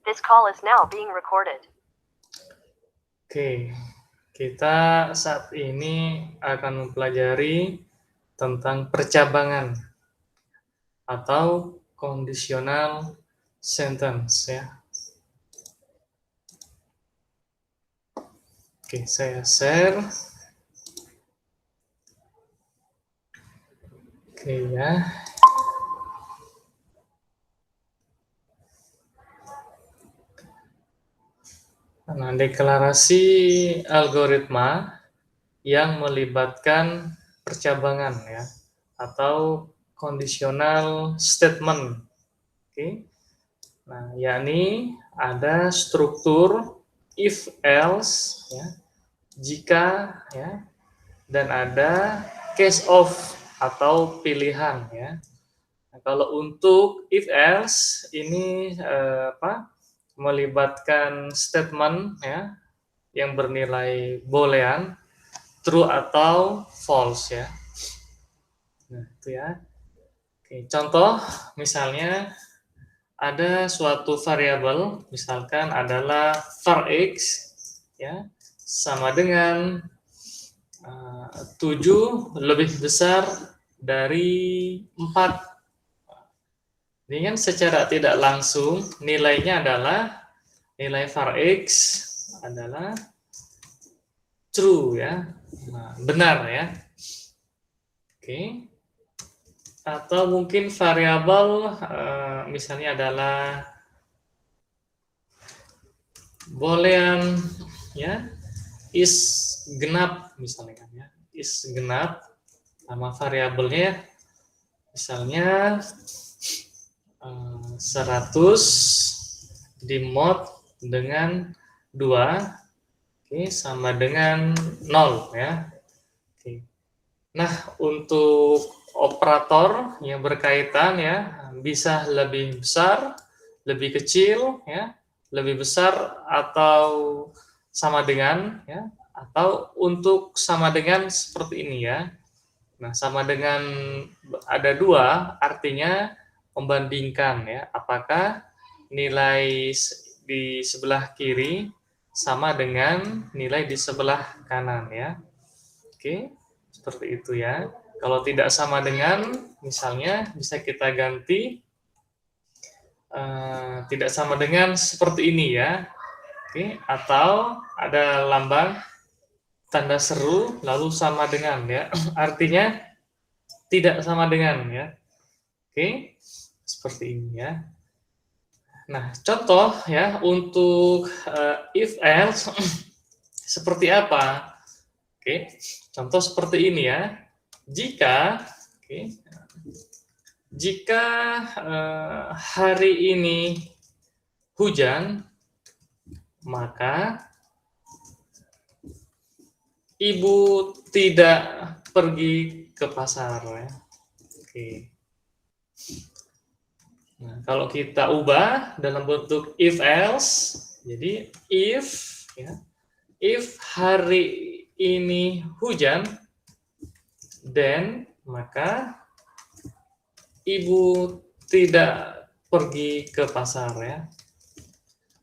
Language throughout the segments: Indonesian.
This call is now being recorded. Oke, kita saat ini akan mempelajari tentang percabangan atau conditional sentence ya. Oke, saya share. Oke ya. Nah, deklarasi algoritma yang melibatkan percabangan ya atau conditional statement. Oke. Nah, yakni ada struktur if else ya, jika ya, dan ada case of atau pilihan ya. Nah, kalau untuk if else ini melibatkan statement ya yang bernilai boolean true atau false ya. Nah, itu ya. Oke, contoh misalnya ada suatu variabel misalkan adalah var x ya sama dengan 7 lebih besar dari 4. Ini kan secara tidak langsung nilainya adalah nilai var x adalah true ya, nah, benar ya. Oke. Atau mungkin variabel misalnya adalah boolean ya is genap misalnya kan ya, is genap nama variabelnya misalnya 100 dimod dengan 2 oke, sama dengan 0 ya. Oke. Nah, untuk operator yang berkaitan ya bisa lebih besar, lebih kecil ya, lebih besar atau sama dengan ya, atau untuk sama dengan seperti ini ya. Nah, sama dengan ada 2 artinya membandingkan ya, apakah nilai di sebelah kiri sama dengan nilai di sebelah kanan ya. Oke, seperti itu ya. Kalau tidak sama dengan, misalnya bisa kita ganti tidak sama dengan seperti ini ya. Oke, atau ada lambang tanda seru lalu sama dengan ya. Artinya tidak sama dengan ya. Oke, seperti ini ya. Nah, contoh ya untuk if else seperti apa? Oke, contoh seperti ini ya. Jika jika hari ini hujan, maka ibu tidak pergi ke pasar ya. Oke. Nah, kalau kita ubah dalam bentuk if else, jadi if hari ini hujan, then maka ibu tidak pergi ke pasar ya.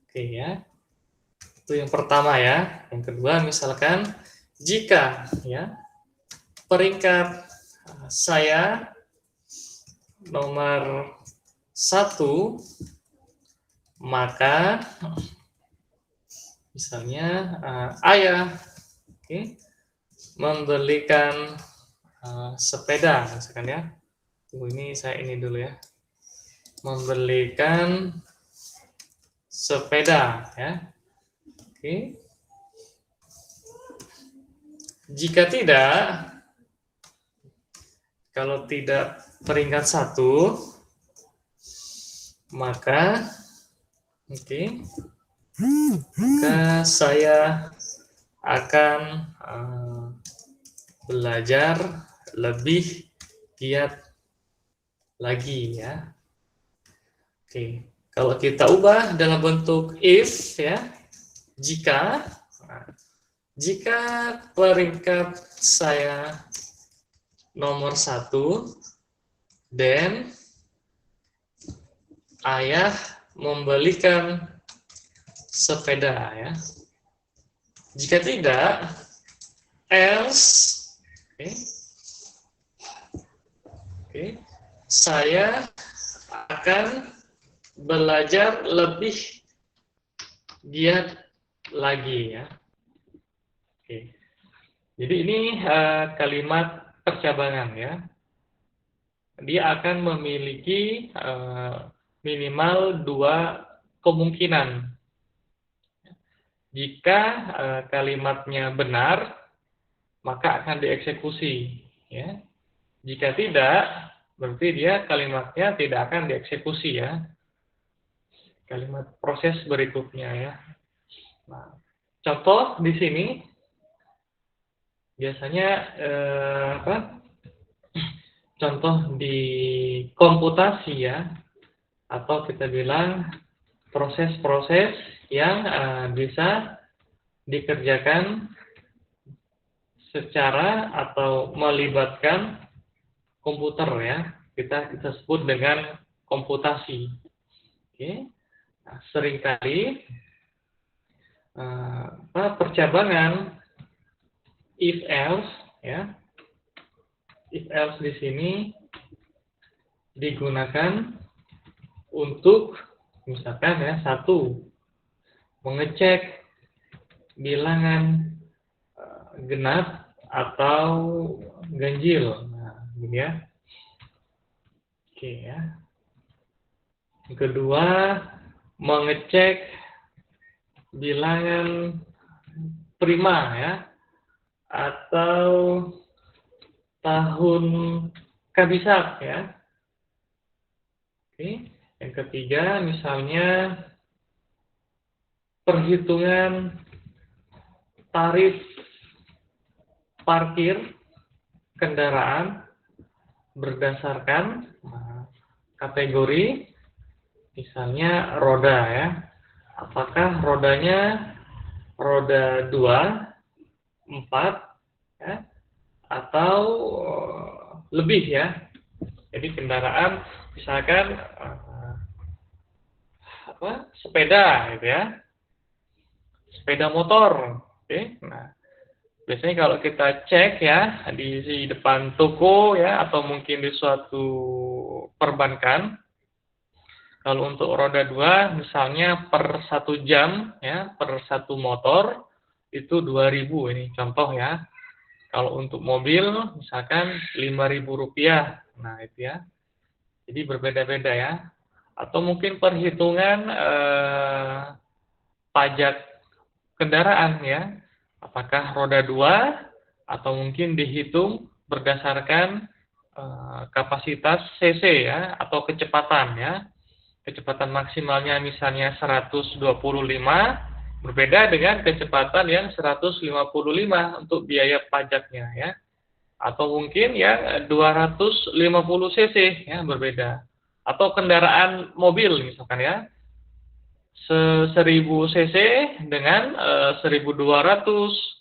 Oke ya. Itu yang pertama ya. Yang kedua misalkan jika ya peringkat saya nomor 1, maka misalnya ayah membelikan sepeda misalkan ya. Ini saya ini dulu ya. Membelikan sepeda ya. Oke. Jika tidak, kalau tidak peringkat 1, maka maka saya akan belajar lebih giat lagi ya. Oke, kalau kita ubah dalam bentuk if ya, jika peringkat saya nomor 1, then ayah membelikan sepeda ya. Jika tidak, else, oke, saya akan belajar lebih giat lagi ya. Oke. Jadi ini kalimat percabangan ya. Dia akan memiliki minimal 2 kemungkinan. Jika kalimatnya benar, maka akan dieksekusi ya. Jika tidak, berarti dia kalimatnya tidak akan dieksekusi ya. Kalimat proses berikutnya ya. Nah, contoh di sini biasanya contoh di komputasi ya, atau kita bilang proses-proses yang bisa dikerjakan secara atau melibatkan komputer ya, kita sebut dengan komputasi. Oke. Nah, seringkali percabangan if else ya, if else di sini digunakan untuk misalkan ya, 1, mengecek bilangan genap atau ganjil. Nah, gini ya. Oke ya. Yang kedua, mengecek bilangan prima ya, atau tahun kabisat ya. Oke. Yang ketiga, misalnya perhitungan tarif parkir kendaraan berdasarkan kategori, misalnya roda ya. Apakah rodanya roda 2, 4 ya, atau lebih ya. Jadi kendaraan misalkan sepeda gitu ya. Sepeda motor. Oke. Nah, biasanya kalau kita cek ya di depan toko ya, atau mungkin di suatu perbankan, kalau untuk roda 2 misalnya per 1 jam ya, per 1 motor itu 2.000, ini contoh ya. Kalau untuk mobil misalkan Rp5.000. Nah, itu ya. Jadi berbeda-beda ya. Atau mungkin perhitungan pajak kendaraan ya. Apakah roda 2 atau mungkin dihitung berdasarkan kapasitas cc ya, atau kecepatan ya. Kecepatan maksimalnya misalnya 125, berbeda dengan kecepatan yang 155 untuk biaya pajaknya ya. Atau mungkin ya 250 cc ya, berbeda. Atau kendaraan mobil misalkan ya, 1000 cc dengan 1200,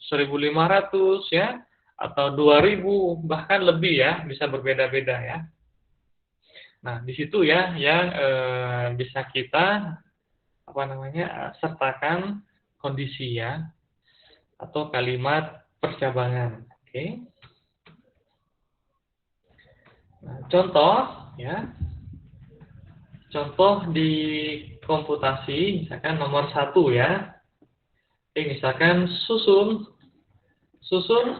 1500 ya, atau 2000, bahkan lebih ya, bisa berbeda-beda ya. Nah, di situ ya yang bisa kita sertakan kondisi ya, atau kalimat percabangan. Oke. Nah, contoh ya. Contoh di komputasi misalkan nomor 1 ya. Misalkan susun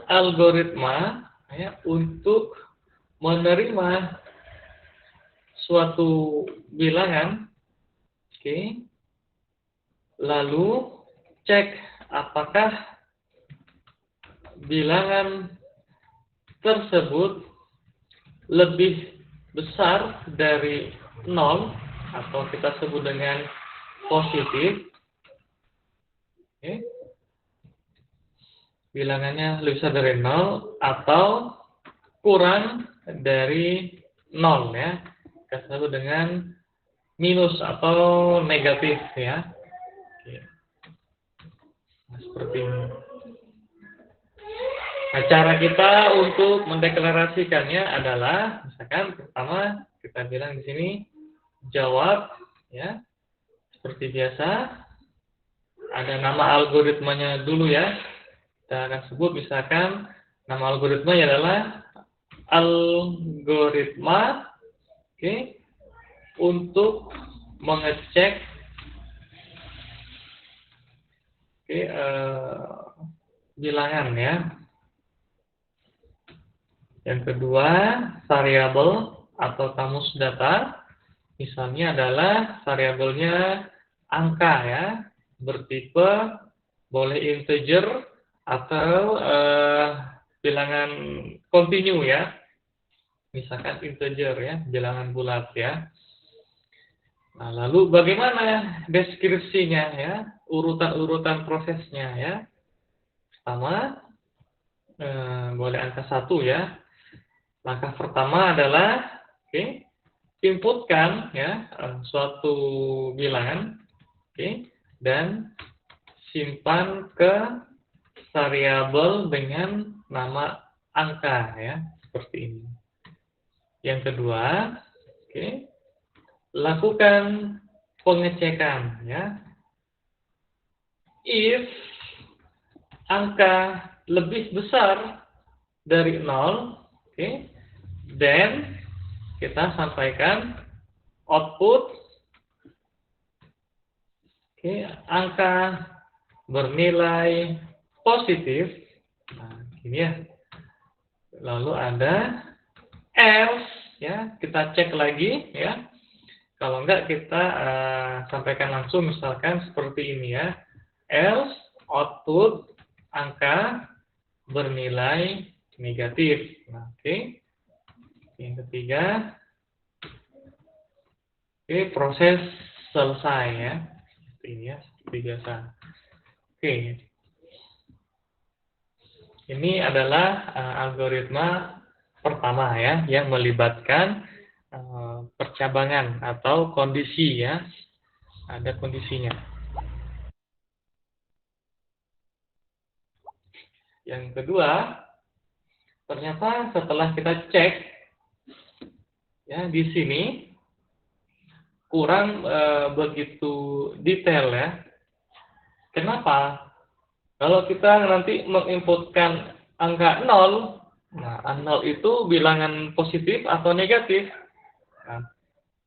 algoritma ya untuk menerima suatu bilangan. Oke. Lalu cek apakah bilangan tersebut lebih besar dari 0 atau kita sebut dengan positif. Oke. Bilangannya lebih besar dari 0 atau kurang dari 0 ya. Kita sebut dengan minus atau negatif ya. Oke. Nah, seperti ini. Nah, cara kita untuk mendeklarasikannya adalah misalkan pertama kita bilang di sini jawab ya, seperti biasa. ada nama algoritmanya dulu ya. Kita akan sebut misalkan nama algoritmanya adalah algoritma untuk mengecek bilangan ya. Yang kedua, variabel atau kamus data, misalnya adalah variabelnya angka ya, bertipe boleh integer atau bilangan kontinu ya, misalkan integer ya, bilangan bulat ya. Nah, lalu bagaimana deskripsinya ya, urutan-urutan prosesnya ya. Pertama, boleh angka 1 ya. Langkah pertama adalah inputkan ya suatu bilangan, dan simpan ke variabel dengan nama angka ya, seperti ini. Yang kedua, lakukan pengecekan ya. If angka lebih besar dari 0, then kita sampaikan output angka bernilai positif. Nah, ini ya. Lalu ada else ya, kita cek lagi ya. Kalau enggak kita sampaikan langsung misalkan seperti ini ya. Else output angka bernilai negatif. Nah, Yang ketiga, proses selesai ya. Ini ya, seperti biasa. Ini adalah algoritma pertama ya, yang melibatkan percabangan atau kondisi ya. Ada kondisinya. Yang kedua, ternyata setelah kita cek ya di sini kurang begitu detail ya. Kenapa? Kalau kita nanti menginputkan angka 0, nah 0 itu bilangan positif atau negatif. Nah,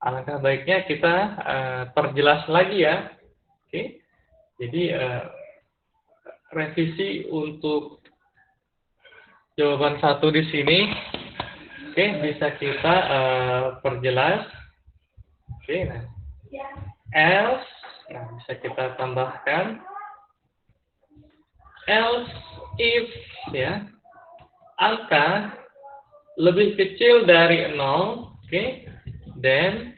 alangkah baiknya kita perjelas lagi ya. Jadi revisi untuk jawaban 1 di sini, bisa kita perjelas. Nah, else, nah bisa kita tambahkan else if ya angka lebih kecil dari 0, then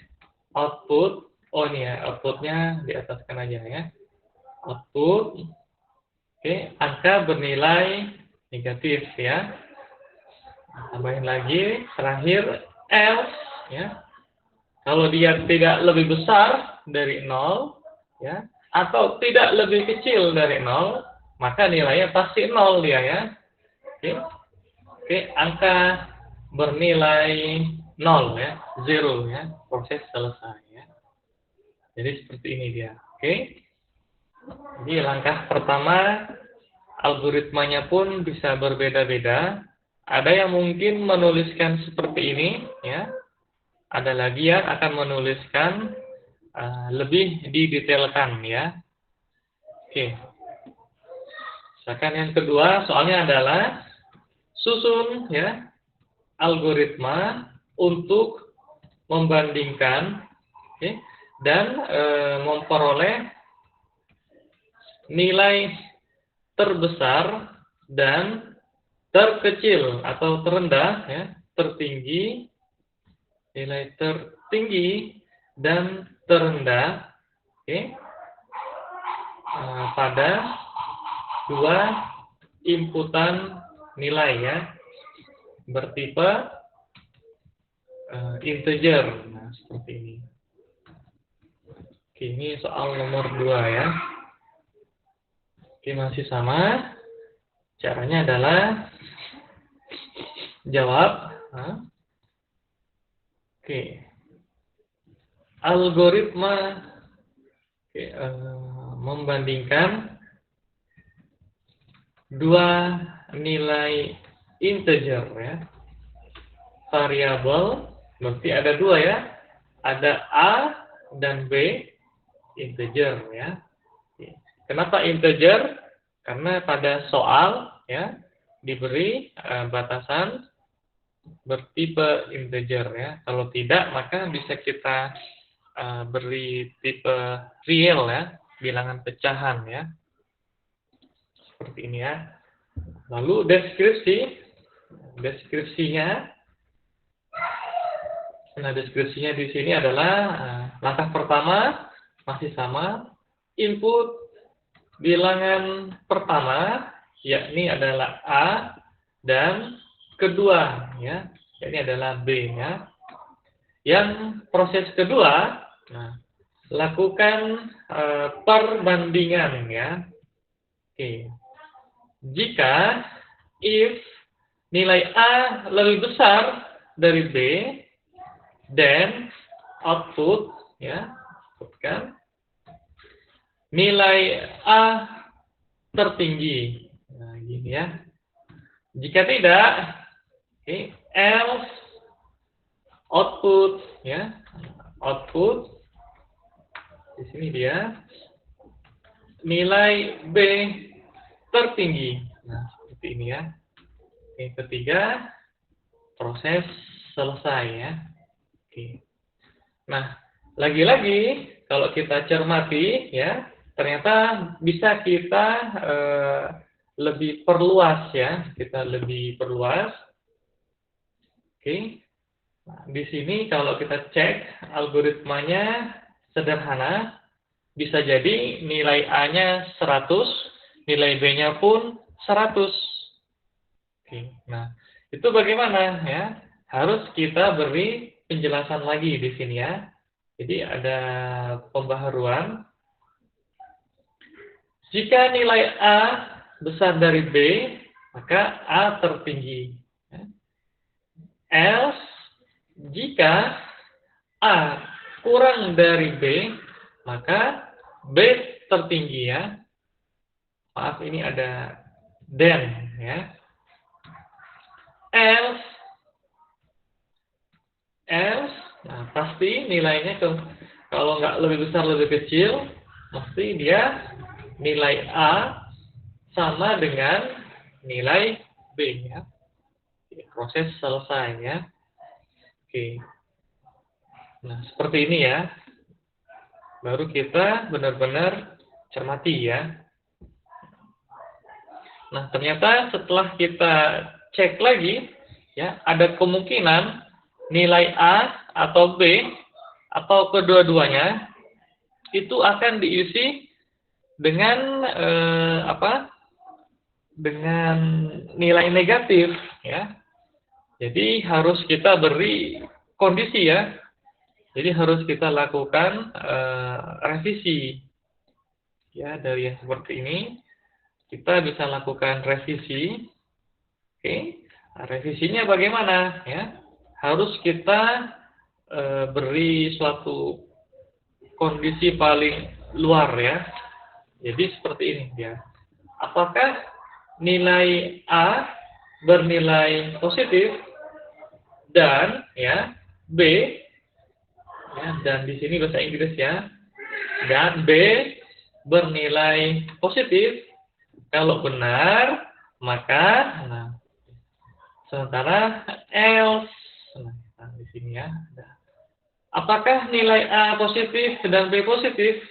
output, ini ya outputnya di ataskan aja ya, output angka bernilai negatif ya. Tambahin lagi terakhir else ya, kalau dia tidak lebih besar dari 0 ya, atau tidak lebih kecil dari 0, maka nilainya pasti 0 dia ya. Angka bernilai 0 ya, 0 ya, proses selesai ya. Jadi seperti ini dia. Jadi langkah pertama, algoritmanya pun bisa berbeda-beda. Ada yang mungkin menuliskan seperti ini ya. Ada lagi yang akan menuliskan lebih didetailkan ya. Misalkan yang kedua soalnya adalah susun ya algoritma untuk membandingkan dan memperoleh nilai terbesar dan terkecil atau terendah ya, tertinggi, nilai tertinggi dan terendah pada dua inputan nilai ya, bertipe integer. Nah, seperti ini. Ini soal nomor 2 ya. Masih sama. Caranya adalah jawab. Algoritma membandingkan dua nilai integer ya. Variabel berarti ada dua ya. Ada A dan B integer ya. Kenapa integer? Karena pada soal ya diberi batasan bertipe integer ya. Kalau tidak maka bisa kita beri tipe real ya, bilangan pecahan ya. Seperti ini ya. Lalu deskripsinya. Nah, deskripsinya di sini adalah langkah pertama masih sama, input bilangan pertama yakni adalah A dan kedua ya, yakni adalah B ya. Yang proses kedua, nah, lakukan perbandingan ya. Oke. Jika if nilai A lebih besar dari B, then output ya, kan nilai A tertinggi. Nah, gini ya. Jika tidak, else output ya. Output di sini dia nilai B tertinggi. Nah, seperti ini ya. Oke, ketiga, proses selesai ya. Oke. Nah, lagi-lagi kalau kita cermati ya, ternyata bisa kita lebih perluas ya, kita lebih perluas. Oke. Nah, di sini kalau kita cek algoritmanya sederhana, bisa jadi nilai A-nya 100, nilai B-nya pun 100. Oke. Nah, itu bagaimana ya? Harus kita beri penjelasan lagi di sini ya. Jadi ada pembaharuan. Jika nilai A besar dari B, maka A tertinggi. Else, jika A kurang dari B, maka B tertinggi ya. Maaf, ini ada then ya. Else, nah pasti nilainya kalau nggak lebih besar lebih kecil, mesti dia nilai A sama dengan nilai B ya. Proses selesai ya. Oke. Nah, seperti ini ya. Baru kita benar-benar cermati ya. Nah, ternyata setelah kita cek lagi ya, ada kemungkinan nilai A atau B atau kedua-duanya itu akan diisi dengan dengan nilai negatif ya. Jadi harus kita beri kondisi ya. Jadi harus kita lakukan revisi ya. Dari yang seperti ini kita bisa lakukan revisi. Oke. Nah, revisinya bagaimana ya? Harus kita beri suatu kondisi paling luar ya. Jadi seperti ini ya. Apakah nilai A bernilai positif dan ya B ya, dan di sini bahasa Inggris ya, dan B bernilai positif? Kalau benar, maka nah, sementara else, nah di sini ya. Apakah nilai A positif dan B positif?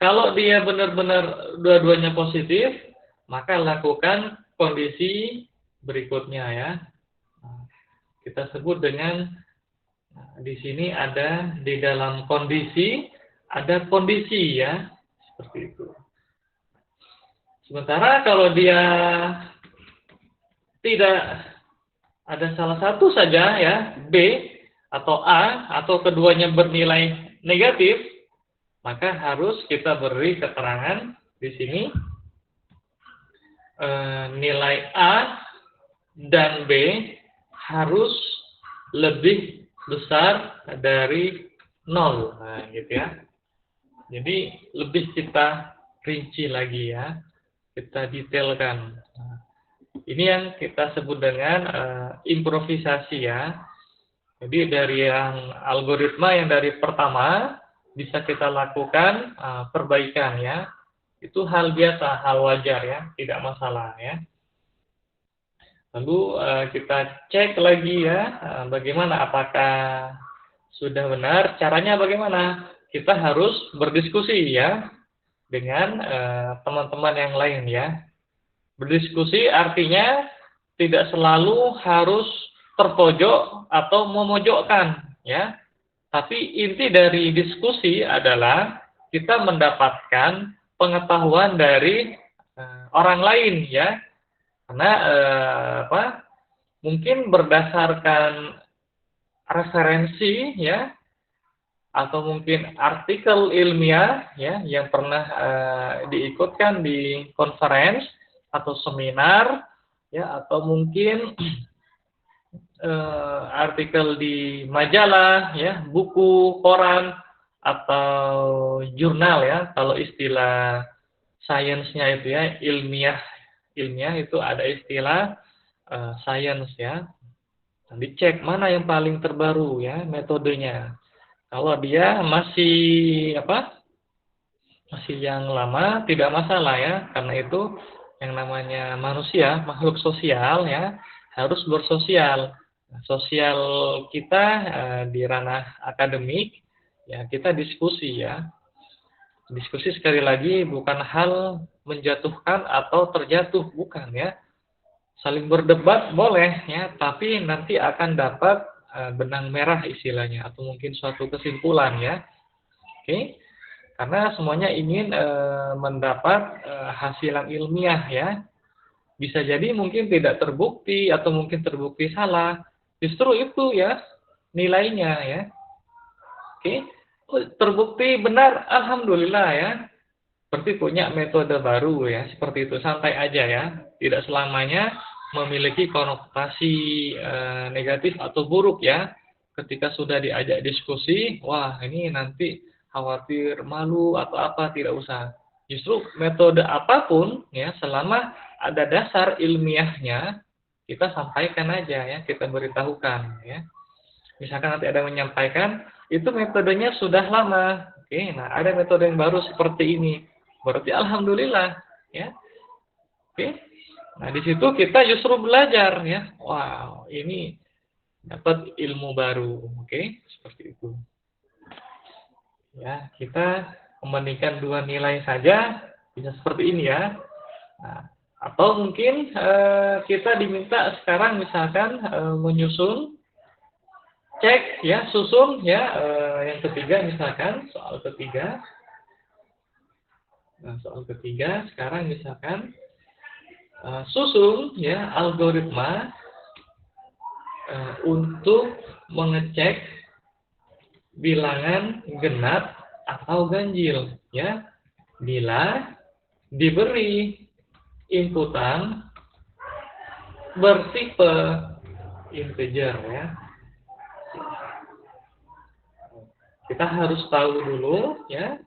Kalau dia benar-benar dua-duanya positif, maka lakukan kondisi berikutnya ya. Nah, kita sebut dengan di sini ada di dalam kondisi ada kondisi ya, seperti itu. Sementara kalau dia tidak ada salah satu saja ya, B atau A atau keduanya bernilai negatif, maka harus kita beri keterangan di sini nilai A dan B harus lebih besar dari 0. Nah, gitu ya. Jadi lebih kita rinci lagi ya, kita detailkan. Nah, ini yang kita sebut dengan improvisasi ya. Jadi dari yang algoritma yang dari pertama bisa kita lakukan perbaikan ya. Itu hal biasa, hal wajar ya, tidak masalah ya. Lalu kita cek lagi ya, bagaimana, apakah sudah benar, caranya bagaimana? Kita harus berdiskusi ya dengan teman-teman yang lain ya. Berdiskusi artinya tidak selalu harus terpojok atau memojokkan ya. Tapi inti dari diskusi adalah kita mendapatkan pengetahuan dari orang lain ya. Karena mungkin berdasarkan referensi ya, atau mungkin artikel ilmiah ya yang pernah diikutkan di conference atau seminar ya, atau mungkin artikel di majalah ya, buku, koran, atau jurnal ya, kalau istilah sainsnya itu ya, ilmiah itu ada istilah sains ya. Nah, dicek mana yang paling terbaru ya metodenya. Kalau dia masih masih yang lama, tidak masalah ya, karena itu yang namanya manusia, makhluk sosial ya, harus bersosial. Nah, sosial kita di ranah akademik ya, kita diskusi ya. Diskusi sekali lagi bukan hal menjatuhkan atau terjatuh, bukan ya. Saling berdebat boleh ya, tapi nanti akan dapat benang merah istilahnya, atau mungkin suatu kesimpulan ya. Oke, karena semuanya ingin mendapat hasil yang ilmiah ya. Bisa jadi mungkin tidak terbukti atau mungkin terbukti salah. Justru itu ya nilainya ya. Oke, terbukti benar, alhamdulillah ya. Berarti punya metode baru ya, seperti itu, santai aja ya. Tidak selamanya memiliki konotasi negatif atau buruk ya. Ketika sudah diajak diskusi, wah ini nanti khawatir malu atau apa, tidak usah. Justru metode apapun ya, selama ada dasar ilmiahnya, kita sampaikan aja ya, kita beritahukan ya. Misalkan nanti ada yang menyampaikan, itu metodenya sudah lama. Oke, nah ada metode yang baru seperti ini. Berarti alhamdulillah ya. Oke. Nah, di situ kita justru belajar ya. Wow, ini dapat ilmu baru. Oke, seperti itu. Ya, kita membandingkan dua nilai saja bisa seperti ini ya. Nah, atau mungkin kita diminta sekarang misalkan menyusun, cek ya, susun ya, yang ketiga misalkan, soal ketiga. Nah, soal ketiga sekarang misalkan susun ya algoritma untuk mengecek bilangan genap atau ganjil ya, bila diberi inputan bertipe integer ya. Kita harus tahu dulu ya,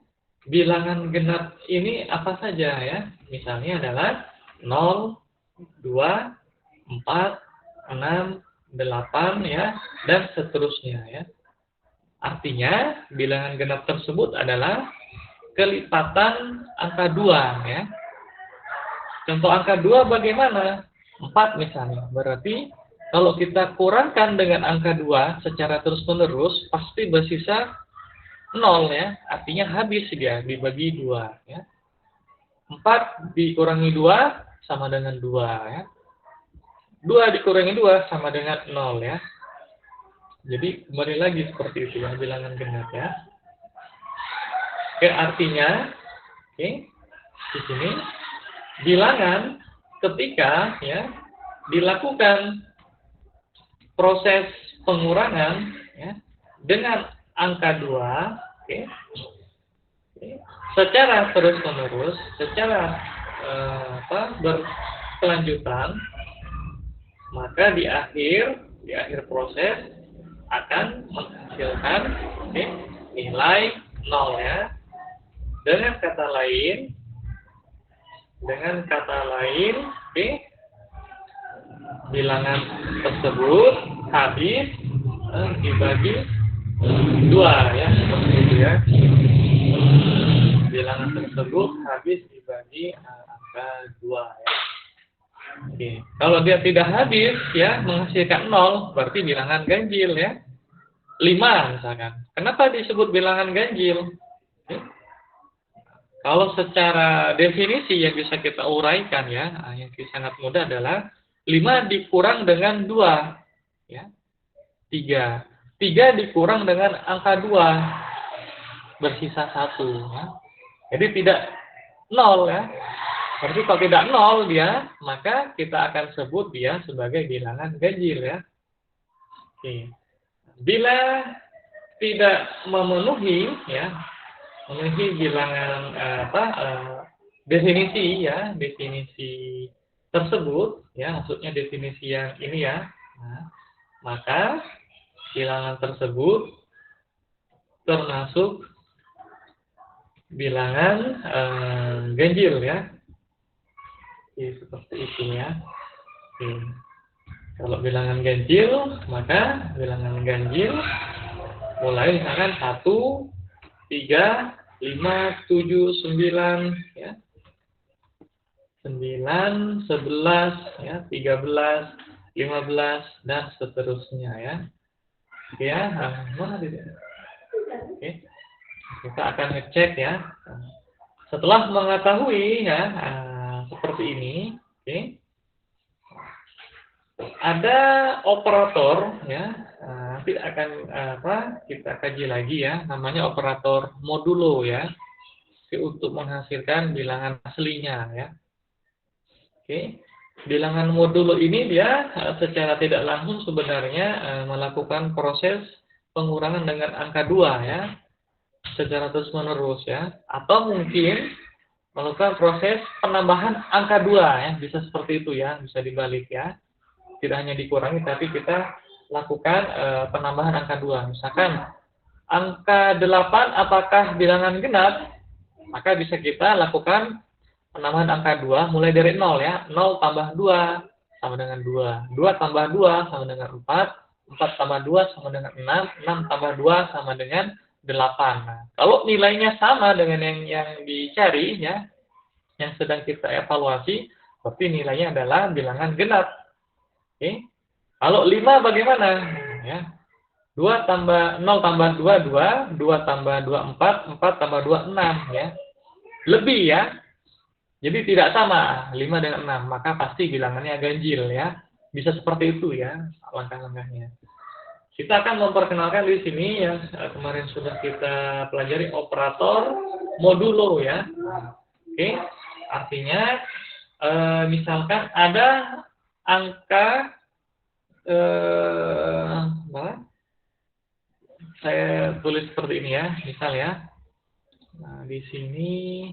bilangan genap ini apa saja ya. Misalnya adalah 0, 2, 4, 6, 8 ya, dan seterusnya ya. Artinya bilangan genap tersebut adalah kelipatan angka 2 ya. Contoh angka 2 bagaimana? 4 misalnya. Berarti kalau kita kurangkan dengan angka 2 secara terus-menerus, pasti bersisa 0 ya. Artinya habis dia dibagi 2 ya. 4 dikurangi 2 sama dengan 2 ya. 2 dikurangi 2 sama dengan 0 ya. Jadi kembali lagi seperti itu ya, bilangan genap ya. Oke, artinya di sini bilangan ketika ya dilakukan proses pengurangan ya dengan angka 2 secara terus-menerus, secara berkelanjutan, maka di akhir proses akan menghasilkan nilai 0 ya. Dengan kata lain, Dengan kata lain, oke, bilangan tersebut habis dibagi 2 ya, seperti itu ya. Bilangan tersebut habis dibagi angka 2 ya. Oke. Kalau dia tidak habis ya, menghasilkan 0, berarti bilangan ganjil ya. 5 misalkan. Kenapa disebut bilangan ganjil? Oke. Kalau secara definisi yang bisa kita uraikan ya, yang sangat mudah adalah 5 dikurang dengan 2 ya. 3. 3 dikurang dengan angka 2 bersisa 1 ya. Jadi tidak 0 ya. Berarti kalau tidak 0 dia, maka kita akan sebut dia sebagai bilangan ganjil ya. Oke. Bila tidak memenuhi ya, memenuhi bilangan definisi ya, definisi tersebut ya, maksudnya definisi yang ini ya. Nah, maka bilangan tersebut termasuk bilangan ganjil ya. Oke, seperti itu ya. Oke. Kalau bilangan ganjil, maka bilangan ganjil mulai misalkan 1, 3, 5, 7, 9 ya. 9, 11 ya, 13, 15 dan seterusnya ya. Oke ya, mana tidak? Oke. Kita akan ngecek ya. Setelah mengetahui ya seperti ini, oke. Ada operator ya, nanti akan kita kaji lagi ya, namanya operator modulo ya. Oke, untuk menghasilkan bilangan aslinya ya. Oke. Bilangan modulo ini dia secara tidak langsung sebenarnya melakukan proses pengurangan dengan angka 2 ya, secara terus-menerus ya, atau mungkin melakukan proses penambahan angka 2 ya, bisa seperti itu ya, bisa dibalik ya. Tidak hanya dikurangi, tapi kita lakukan penambahan angka 2. Misalkan angka 8 apakah bilangan genap, maka bisa kita lakukan penambahan angka 2 mulai dari 0 ya. 0 tambah 2 sama dengan 2. 2 tambah 2 sama dengan 4. 4 tambah 2 sama dengan 6. 6 tambah 2 sama dengan 8. Nah, kalau nilainya sama dengan yang dicari ya, yang sedang kita evaluasi, berarti nilainya adalah bilangan genap. Oke. Kalau 5 bagaimana? Ya. 2 tambah 0 tambah 2 2, 2 tambah 2 4, 4 tambah 2 6 ya. Lebih ya. Jadi tidak sama 5 dengan 6, maka pasti bilangannya ganjil ya. Bisa seperti itu ya langkah-langkahnya. Kita akan memperkenalkan di sini yang kemarin sudah kita pelajari, operator modulo ya. Oke. Artinya misalkan ada angka saya tulis seperti ini ya, misal ya. Nah, di sini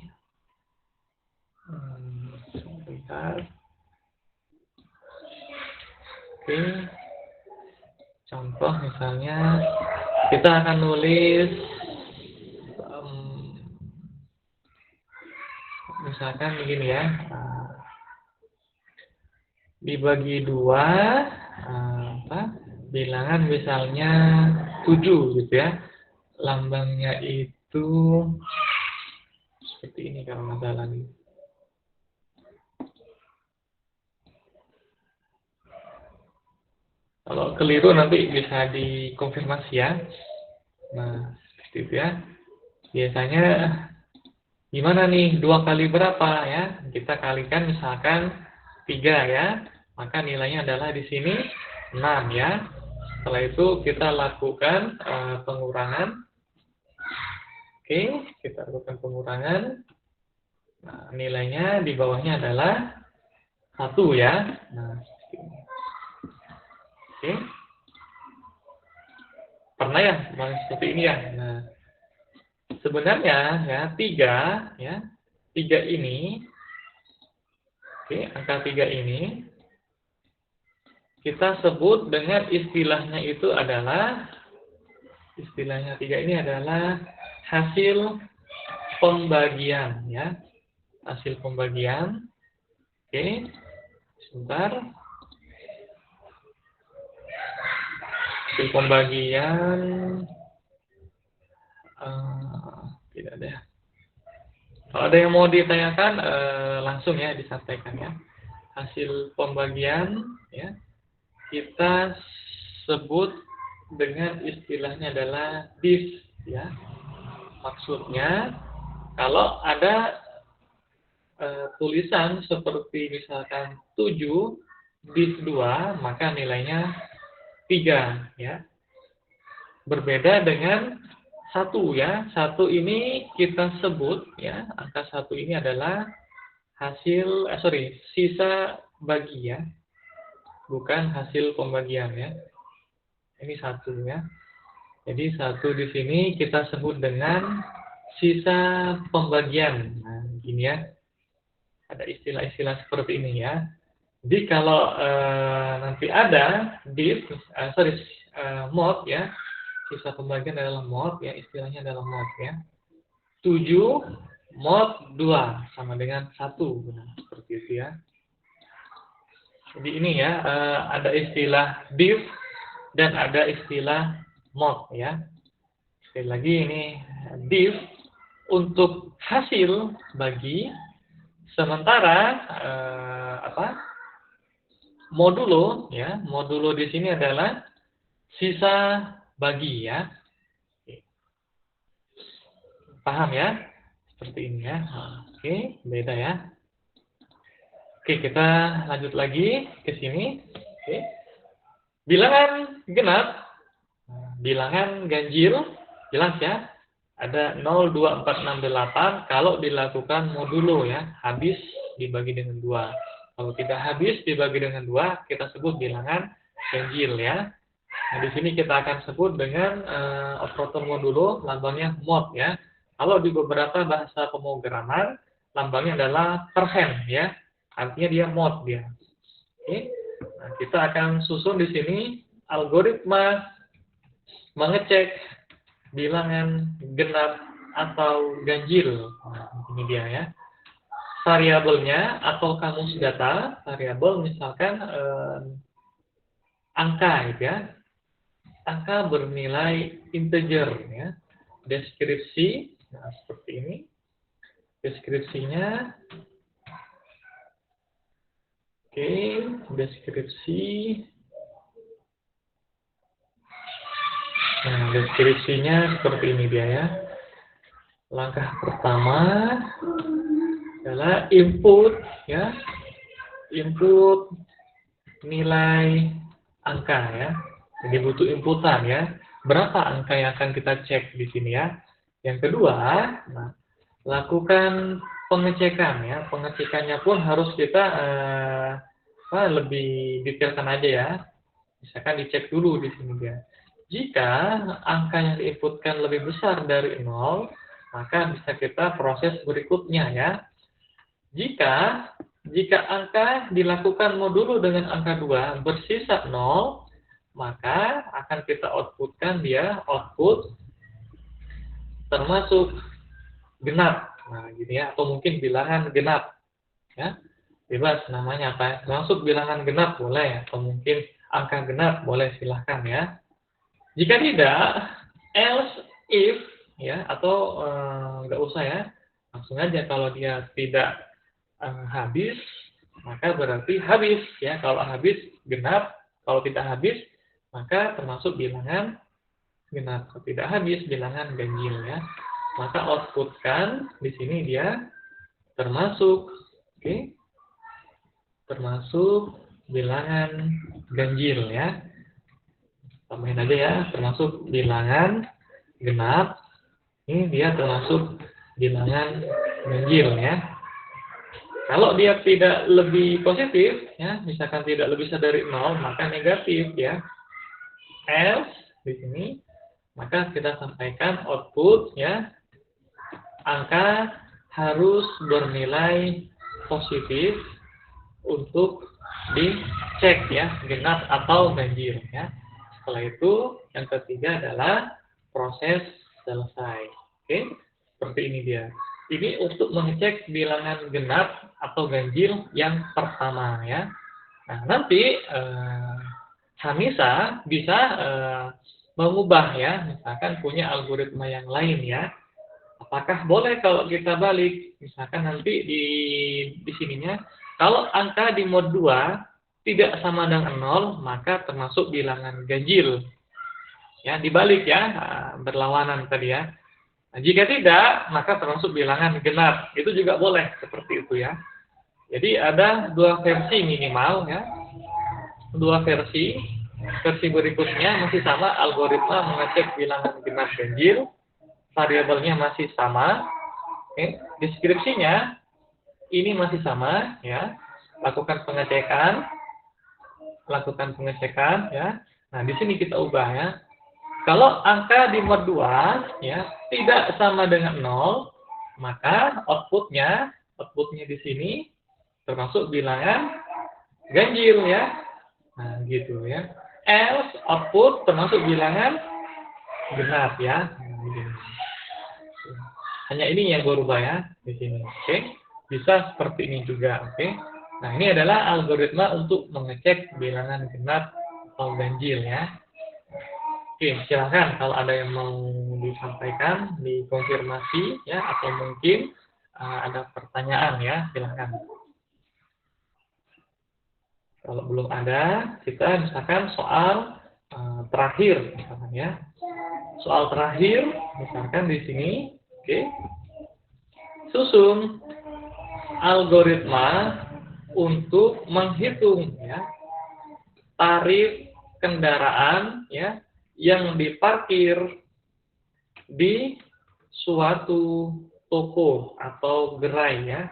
lihat. Oke. Contoh misalnya kita akan nulis misalkan begini ya. Dibagi 2 bilangan misalnya 7 gitu ya. Lambangnya itu seperti ini kalau nggak salah nih. Kalau keliru nanti bisa dikonfirmasi ya. Nah, seperti itu ya. Biasanya gimana nih? 2 kali berapa ya? Kita kalikan misalkan 3 ya. Maka nilainya adalah di sini 6 ya. Setelah itu kita lakukan pengurangan. Oke, kita lakukan pengurangan. Nah, nilainya di bawahnya adalah 1 ya. Nah, oke. Pernah ya, seperti ini ya. Nah, sebenarnya ya 3 ya. 3 ini, oke, angka 3 ini kita sebut dengan istilahnya itu adalah, istilahnya 3 ini adalah hasil pembagian ya. hasil pembagian. Oke, sebentar. Hasil pembagian tidak ada. Kalau ada yang mau ditanyakan, langsung ya disampaikan ya. Hasil pembagian ya kita sebut dengan istilahnya adalah div ya. Maksudnya kalau ada tulisan seperti misalkan 7 div 2 maka nilainya 3 ya. Berbeda dengan 1 ya. 1 ini kita sebut ya, angka 1 ini adalah sisa bagi ya. Bukan hasil pembagian ya. Ini 1 ya. Jadi 1 di sini kita sebut dengan sisa pembagian. Nah, gini ya. Ada istilah-istilah seperti ini ya. Jadi kalau nanti ada mod ya. Sisa pembagian adalah mod ya, istilahnya adalah mod ya. 7 mod 2 sama dengan 1. Nah, seperti itu ya. Jadi ini ya, ada istilah div dan ada istilah mod ya. Sekali lagi ini div untuk hasil bagi, sementara modulo ya, modulo di sini adalah sisa bagi ya. Paham ya? Seperti ini ya. Oke, beda ya. Oke, kita lanjut lagi ke sini. Oke. Bilangan genap, bilangan ganjil, jelas ya. Ada 0, 2, 4, 6, 8 kalau dilakukan modulo ya, habis dibagi dengan 2. Kalau tidak habis dibagi dengan 2, kita sebut bilangan ganjil ya. Nah, di sini kita akan sebut dengan operator modulo, lambangnya mod ya. Kalau di beberapa bahasa pemrograman, lambangnya adalah persen ya. Artinya dia mod dia. Oke. Nah, kita akan susun di sini algoritma mengecek bilangan genap atau ganjil. Nah, ini dia ya. Variabelnya atau kamus data, variabel misalkan angka gitu ya. Angka bernilai integer ya. Deskripsi, nah seperti ini. Deskripsinya. Oke, deskripsi. Nah, deskripsinya seperti ini dia ya. Langkah pertama adalah input ya. Input nilai angka ya. Jadi butuh inputan ya. Berapa angka yang akan kita cek di sini ya. Yang kedua, nah, lakukan pengecekan ya. Pengecekannya pun harus kita lebih detailkan aja ya. Misalkan dicek dulu di sini ya. Jika angka yang diinputkan lebih besar dari 0, maka bisa kita proses berikutnya ya. Jika angka dilakukan modulo dengan angka 2 bersisa 0, maka akan kita outputkan dia output termasuk genap. Nah, gini ya, atau mungkin bilangan genap. Ya. Bebas namanya apa? Termasuk bilangan genap boleh, atau mungkin angka genap boleh, silahkan ya. Jika tidak, else if ya, atau nggak usah ya. Langsung aja kalau dia tidak habis, maka berarti habis ya. Kalau habis genap, kalau tidak habis maka termasuk bilangan genap. Kalau tidak habis bilangan ganjil ya. Maka outputkan di sini dia termasuk, oke, termasuk bilangan ganjil ya. Tambahin aja ya, termasuk bilangan genap. Ini dia termasuk bilangan ganjil ya. Kalau dia tidak lebih positif ya, misalkan tidak lebih besar dari 0, maka negatif ya. Else di sini, maka kita sampaikan output ya, angka harus bernilai positif untuk dicek ya, genap atau ganjil ya. Setelah itu yang ketiga adalah proses selesai. Oke, seperti ini dia. Ini untuk mengecek bilangan genap atau ganjil yang pertama ya. Nah, nanti Hanisa bisa mengubah ya, misalkan punya algoritma yang lain ya. Apakah boleh kalau kita balik? Misalkan nanti di sininya, kalau angka di mod 2 tidak sama dengan 0, maka termasuk bilangan ganjil. Ya, dibalik ya, berlawanan tadi ya. Nah, jika tidak, maka termasuk bilangan genap. Itu juga boleh seperti itu ya. Jadi ada dua versi minimal ya. Dua versi. Versi berikutnya masih sama, algoritma mengecek bilangan genap ganjil. Variabelnya masih sama. Oke. Deskripsinya ini masih sama ya. Lakukan pengecekan ya. Nah, di sini kita ubah ya. Kalau angka di mod 2 ya tidak sama dengan 0, maka outputnya di sini termasuk bilangan ganjil ya. Nah, gitu ya. Else output termasuk bilangan genap ya. Hanya ini yang berubah ya di sini. Oke. Bisa seperti ini juga, oke. Nah, ini adalah algoritma untuk mengecek bilangan genap atau ganjil ya. Oke, silakan kalau ada yang mau disampaikan, dikonfirmasi ya, atau mungkin ada pertanyaan ya, silakan. Kalau belum ada, kita misalkan soal terakhir, misalkan ya. Soal terakhir, misalkan di sini, oke. Susun algoritma untuk menghitung ya tarif kendaraan ya yang diparkir di suatu toko atau gerai ya,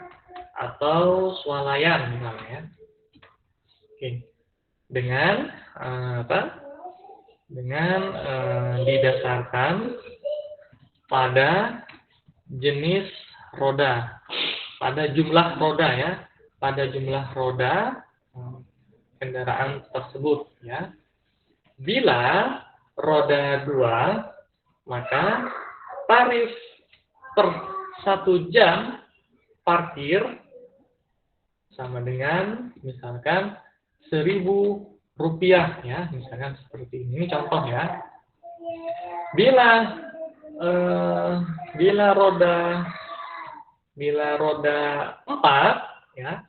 atau swalayan misalnya. Oke. Dengan Dengan didasarkan pada jenis roda, pada jumlah roda ya, pada jumlah roda kendaraan tersebut ya. Bila roda 2, maka tarif per 1 jam parkir sama dengan misalkan Rp1.000 ya, misalkan seperti ini contoh ya. Bila roda 4 ya,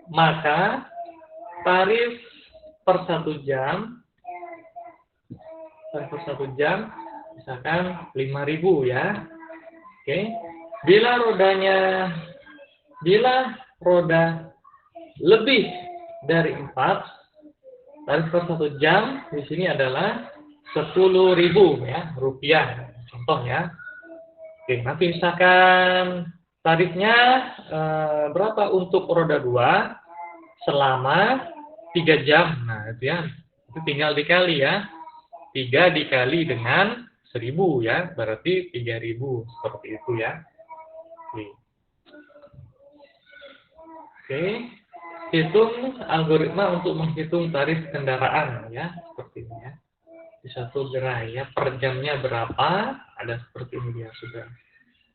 maka tarif per 1 jam misalkan Rp5.000 ya. Oke. Bila roda lebih dari 4, tarif per 1 jam di sini adalah Rp10.000 ya, rupiah. Contoh ya. Oke, nanti misalkan tarifnya berapa untuk roda 2 selama 3 jam. Nah, itu ya. Itu tinggal dikali ya. 3 dikali dengan 1.000 ya, berarti 3.000 seperti itu ya. Oke. Hitung algoritma untuk menghitung tarif kendaraan ya, seperti ini ya. Di satu gerai ya, per jamnya berapa, ada seperti ini dia sudah.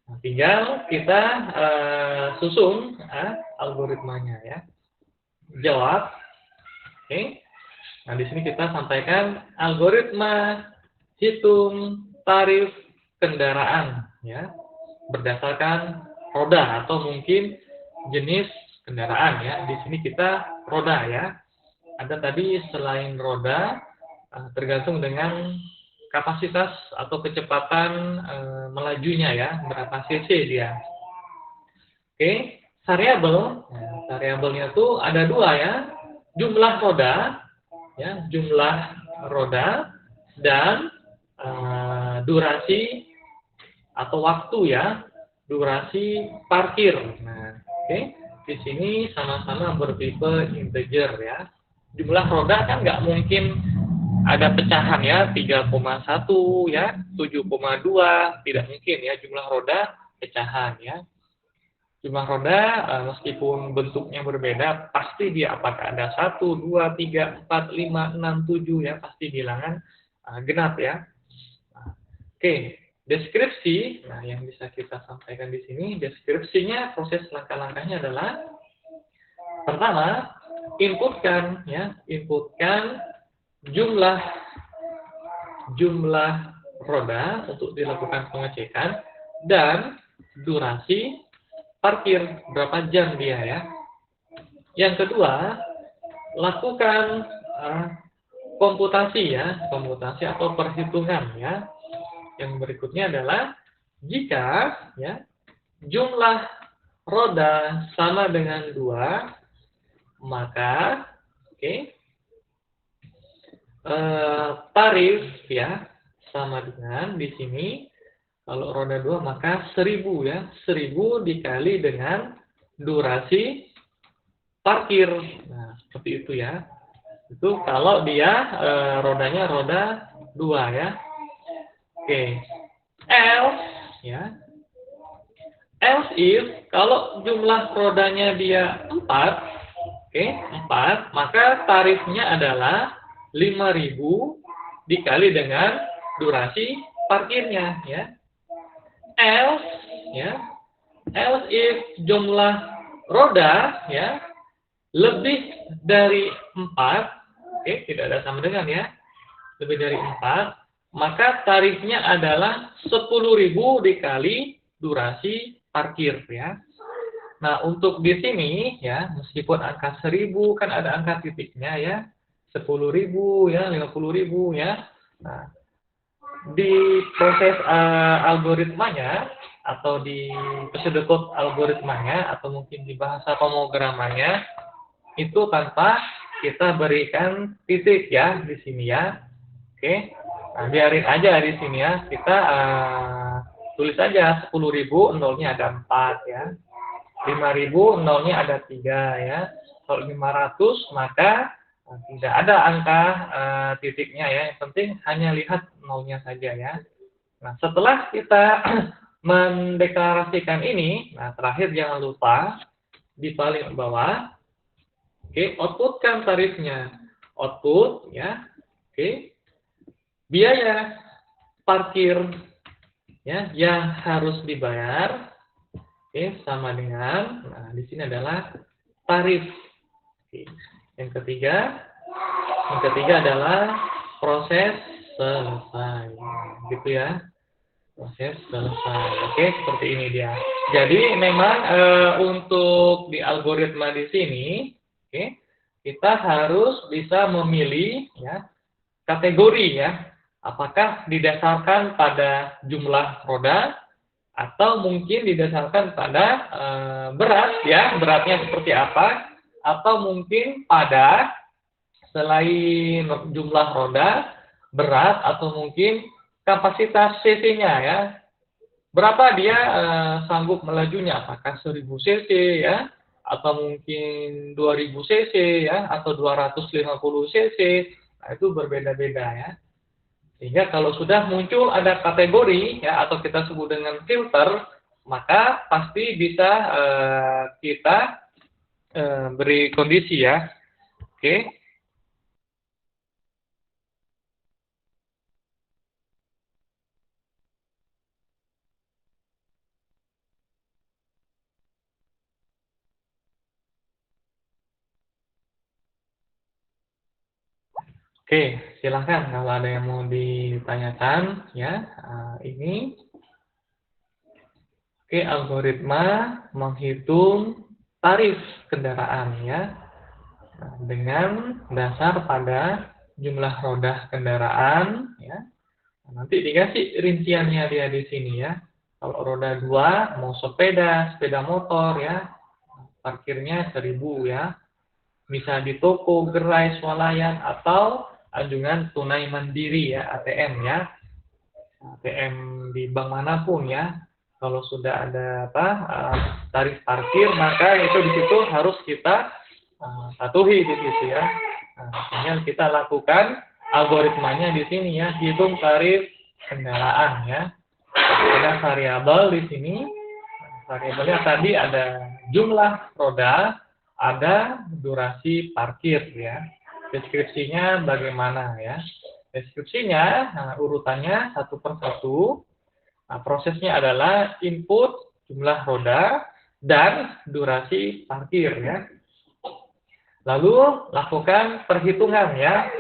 Nah, tinggal kita susun algoritmanya ya. Jawab. Oke. Nah, di sini kita sampaikan algoritma hitung tarif kendaraan ya, berdasarkan roda atau mungkin jenis kendaraan ya. Di sini kita roda ya. Ada tadi selain roda tergantung dengan kapasitas atau kecepatan melajunya ya, berapa cc dia. Oke, variabel. Nah, variabelnya tuh ada 2 ya. Jumlah roda ya, jumlah roda dan durasi atau waktu ya, durasi parkir. Nah, oke. Di sini sama-sama bertipe integer ya. Jumlah roda kan nggak mungkin ada pecahan ya, 3,1 ya, 7,2, tidak mungkin ya jumlah roda pecahan ya. Jumlah roda meskipun bentuknya berbeda, pasti dia apakah ada 1, 2, 3, 4, 5, 6, 7 ya, pasti bilangan genap ya. Oke, Deskripsi, nah yang bisa kita sampaikan di sini, deskripsinya proses langkah-langkahnya adalah pertama, inputkan jumlah roda untuk dilakukan pengecekan dan durasi parkir berapa jam dia ya. Yang kedua, lakukan komputasi atau perhitungan ya. Yang berikutnya adalah jika ya jumlah roda sama dengan 2, maka tarif ya sama dengan di sini kalau roda 2 maka 1000 ya. 1000 dikali dengan durasi parkir. Nah, seperti itu ya. Itu kalau dia rodanya roda 2 ya. Else ya. Else if kalau jumlah rodanya dia 4, 4, maka tarifnya adalah 5.000 dikali dengan durasi parkirnya ya. Else if jumlah roda ya lebih dari 4, tidak ada sama dengan ya, lebih dari 4, maka tarifnya adalah 10.000 dikali durasi parkir ya. Nah, untuk di sini ya, meskipun angka 1000 kan ada angka titiknya ya, 10.000 ya, 50.000 ya. Nah, di proses algoritmanya atau di pseudocode algoritmanya atau mungkin di bahasa pemrogramannya itu tanpa kita berikan titik ya di sini ya. Nah, biarin aja di sini ya. Kita tulis aja 10.000 nolnya ada 4 ya. 5.000 nolnya ada 3 ya. Kalau 500 maka tidak ada angka titiknya ya. Yang penting hanya lihat nolnya saja ya. Nah, setelah kita mendeklarasikan ini, nah terakhir jangan lupa di paling bawah, outputkan tarifnya. Output ya. Biaya parkir ya yang harus dibayar sama dengan, nah di sini adalah tarif. Yang ketiga adalah proses selesai gitu ya, proses selesai. Seperti ini dia. Jadi memang untuk di algoritma di sini kita harus bisa memilih ya kategori ya, apakah didasarkan pada jumlah roda atau mungkin didasarkan pada berat ya, beratnya seperti apa, atau mungkin pada selain jumlah roda, berat atau mungkin kapasitas cc-nya ya. Berapa dia sanggup melajunya, apakah 1000 cc ya, atau mungkin 2000 cc ya, atau 250 cc. Nah, itu berbeda-beda ya. Sehingga kalau sudah muncul ada kategori ya atau kita sebut dengan filter, maka pasti bisa kita beri kondisi ya. Silahkan kalau ada yang mau ditanyakan ya. Ini algoritma menghitung tarif kendaraan ya, dengan dasar pada jumlah roda kendaraan ya. Nanti dikasih rinciannya dia di sini ya. Kalau roda 2 mau sepeda motor ya, parkirnya 1000 ya. Bisa di toko, gerai, swalayan atau anjungan tunai mandiri ya, ATM ya. ATM di bank manapun ya. Kalau sudah ada tarif parkir, maka itu di situ harus kita patuhi di situ ya. Tinggal kita lakukan algoritmanya di sini ya, hitung tarif kendaraan ya. Ada variabel di sini. Variabelnya tadi ada jumlah roda, ada durasi parkir ya. Deskripsinya bagaimana ya? Deskripsinya urutannya satu per satu. Nah, prosesnya adalah input jumlah roda dan durasi parkir ya. Lalu lakukan perhitungan ya.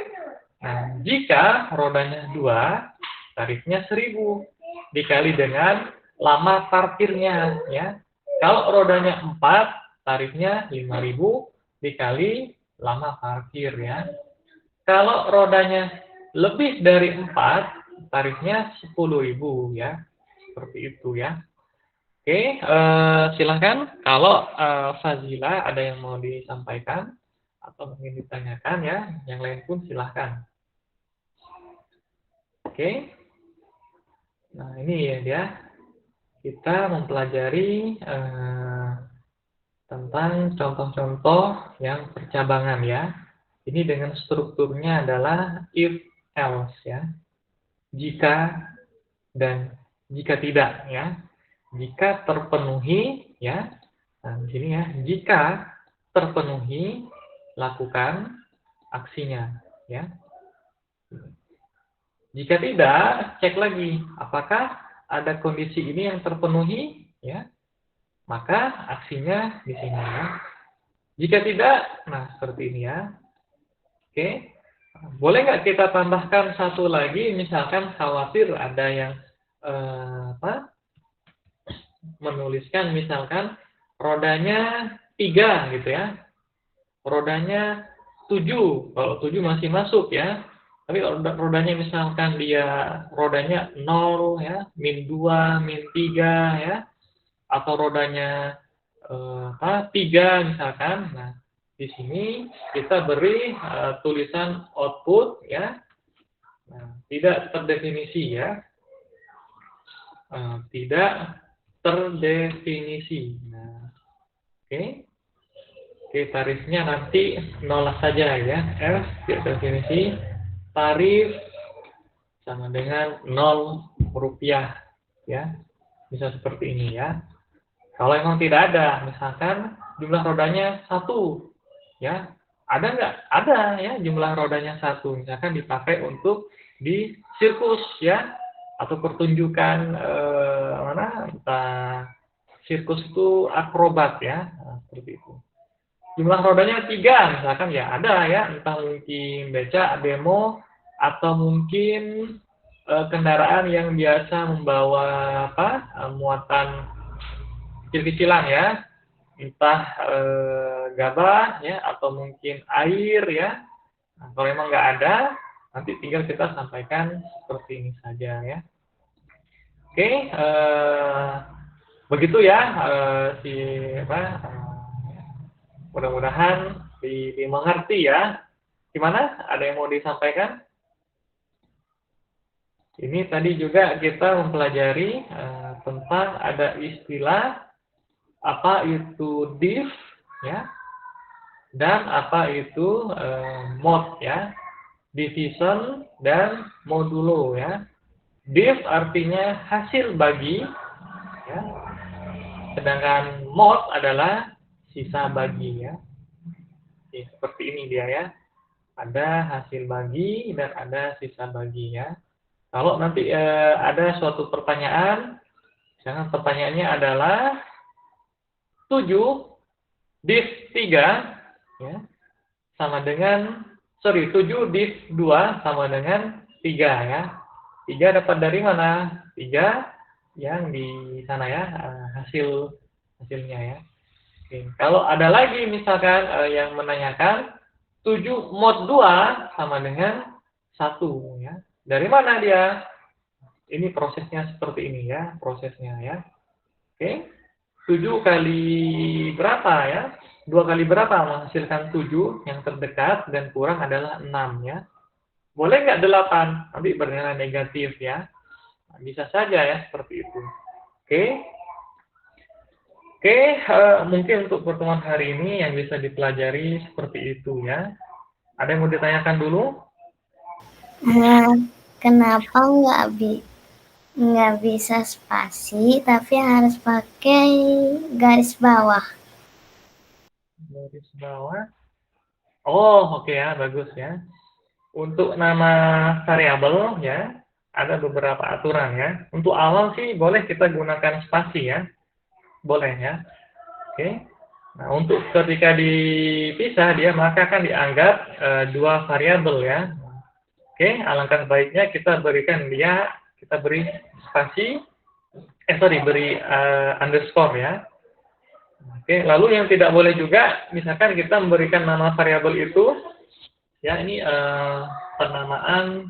Nah, jika rodanya 2, tarifnya 1.000 dikali dengan lama parkirnya ya. Kalau rodanya 4, tarifnya 5.000 dikali lama parkir ya. Kalau rodanya lebih dari 4, tarifnya 10.000 ya. Seperti itu ya. Oke, silahkan kalau Fazila ada yang mau disampaikan atau ingin ditanyakan ya, yang lain pun silahkan. Oke, nah ini ya dia, kita mempelajari tentang contoh-contoh yang percabangan ya. Ini dengan strukturnya adalah if else ya, jika dan jika tidak ya. Jika terpenuhi ya, nah di sini ya, jika terpenuhi lakukan aksinya ya. Jika tidak, cek lagi apakah ada kondisi ini yang terpenuhi ya, maka aksinya di sini ya. Jika tidak, nah seperti ini ya. Oke, boleh nggak kita tambahkan satu lagi, misalkan khawatir ada yang menuliskan misalkan rodanya 3 gitu ya, rodanya 7, kalau 7 masih masuk ya, tapi rodanya misalkan dia rodanya 0 ya, min 2, min 3 ya, atau rodanya 3 misalkan. Nah, di sini kita beri tulisan output ya, nah, tidak terdefinisi ya, tidak terdefinisi. Nah, oke. Oke, tarifnya nanti 0 saja ya. F tidak terdefinisi. Tarif sama dengan 0 rupiah ya. Bisa seperti ini ya. Kalau memang tidak ada, misalkan jumlah rodanya 1 ya. Ada nggak? Ada ya, jumlah rodanya 1. Misalkan dipakai untuk di sirkus ya, atau pertunjukan entah sirkus itu akrobat ya, nah, seperti itu. Jumlah rodanya 3 misalkan ya, ada ya, entah mungkin beca, demo, atau mungkin kendaraan yang biasa membawa muatan kecil-kecilan ya, entah gabah ya, atau mungkin air ya. Nah, kalau memang nggak ada, nanti tinggal kita sampaikan seperti ini saja ya. Oke, begitu ya, mudah-mudahan dimengerti ya. Gimana? Ada yang mau disampaikan? Ini tadi juga kita mempelajari tentang ada istilah apa itu div ya, dan apa itu mod ya, division dan modulo ya. Div artinya hasil bagi ya, sedangkan mod adalah sisa bagi ya. Oke, seperti ini dia ya, ada hasil bagi dan ada sisa bagi ya. Kalau nanti ada suatu pertanyaan, misalkan pertanyaannya adalah 7 div 3 ya, sama dengan 7 div 2 sama dengan 3 ya. 3 dapat dari mana? 3 yang di sana ya, hasilnya ya. Oke. Kalau ada lagi misalkan yang menanyakan 7 mod 2 sama dengan 1 ya. Dari mana dia? Ini prosesnya seperti ini ya, prosesnya ya. Oke. 7 kali berapa ya? 2 kali berapa menghasilkan 7 yang terdekat dan kurang adalah 6 ya. Boleh nggak 8? Nanti bernilai negatif ya. Nah, bisa saja ya seperti itu. Oke. Oke, mungkin untuk pertemuan hari ini yang bisa dipelajari seperti itu ya. Ada yang mau ditanyakan dulu? Kenapa nggak bisa spasi tapi harus pakai garis bawah? Garis bawah. Oh, oke ya, bagus ya. Untuk nama variabel ya, ada beberapa aturan ya. Untuk awal sih boleh kita gunakan spasi ya, boleh ya. Oke. Nah, untuk ketika dipisah dia maka akan dianggap dua variabel ya. Oke, alangkah baiknya kita beri spasi, beri underscore ya. Oke, lalu yang tidak boleh juga, misalkan kita memberikan nama variabel itu, ya ini penamaan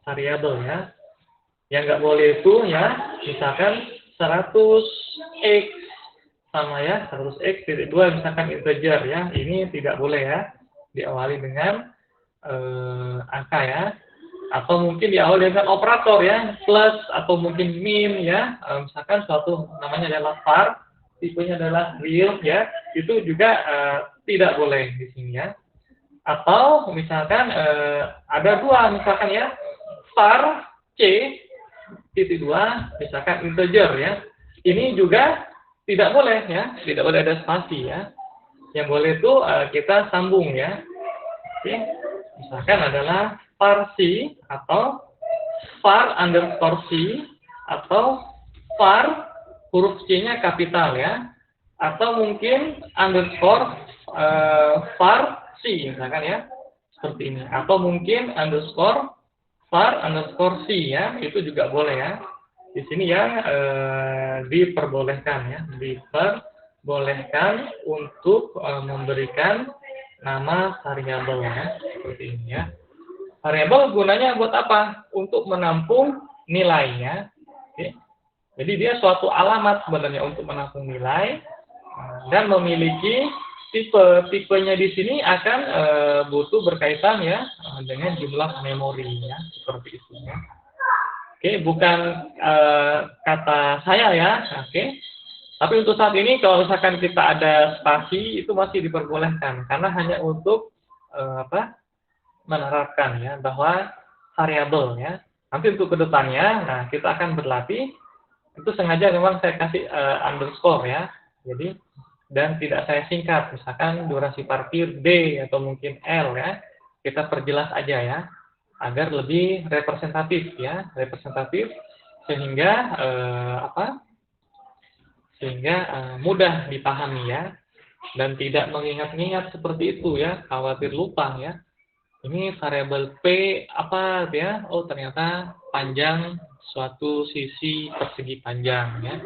variabel ya. Yang nggak boleh itu ya, misalkan 100x sama ya 100x titik 2 misalkan integer ya, ini tidak boleh ya diawali dengan angka ya, atau mungkin diawali dengan operator ya, plus atau mungkin min ya, misalkan suatu namanya adalah var, tipenya adalah real ya, itu juga tidak boleh di sini ya. Atau misalkan ada dua misalkan ya, var c titik 2 misalkan integer ya, ini juga tidak boleh ya, tidak boleh ada spasi ya. Yang boleh itu kita sambung ya. Oke. Misalkan adalah var c atau var underscore c atau var huruf c-nya kapital ya, atau mungkin underscore var c misalkan ya, seperti ini, atau mungkin underscore var underscore c ya, itu juga boleh ya. Di sini yang diperbolehkan ya, diperbolehkan untuk memberikan nama variabel ya, seperti ini ya. Variabel gunanya buat apa? Untuk menampung nilainya. Oke. Jadi dia suatu alamat sebenarnya untuk menampung nilai dan memiliki tipenya di sini akan butuh berkaitan ya dengan jumlah memori ya, seperti itu ya. Oke, bukan kata saya ya, oke. Tapi untuk saat ini kalau misalkan kita ada spasi itu masih diperbolehkan karena hanya untuk menerapkan ya bahwa variabel ya. Nanti untuk kedepannya, nah kita akan berlatih. Itu sengaja memang saya kasih underscore ya. Jadi dan tidak saya singkat, misalkan durasi parkir D atau mungkin L ya. Kita perjelas aja ya, agar lebih representatif ya, sehingga mudah dipahami ya, dan tidak mengingat-ingat seperti itu ya, khawatir lupa ya. Ini variabel P apa ya? Oh ternyata panjang suatu sisi persegi panjang ya.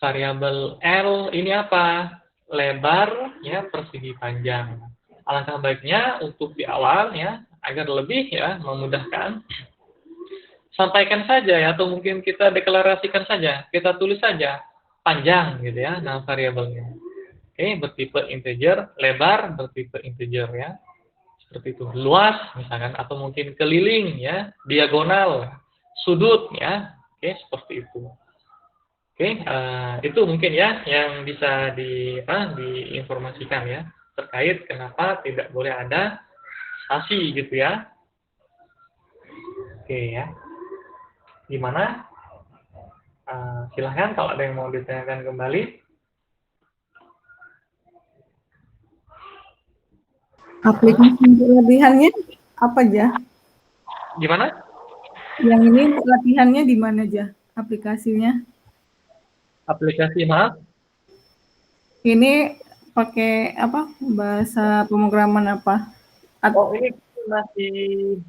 Variabel L ini apa? Lebar ya persegi panjang. Alangkah baiknya untuk di awal ya, agar lebih ya memudahkan, sampaikan saja ya, atau mungkin kita deklarasikan saja, kita tulis saja panjang gitu ya nama variabelnya. Oke, bertipe integer, lebar bertipe integer ya, seperti itu. Luas misalkan, atau mungkin keliling ya, diagonal, sudut ya, oke seperti itu. Oke, itu mungkin ya yang bisa diinformasikan ya terkait kenapa tidak boleh ada spasi gitu ya. Oke ya. Gimana? Silahkan kalau ada yang mau ditanyakan kembali. Aplikasi untuk latihannya apa aja? Gimana? Yang ini untuk latihannya di mana aja aplikasinya? Aplikasi maaf? Ini pakai apa? Bahasa pemrograman apa? Oh, ini masih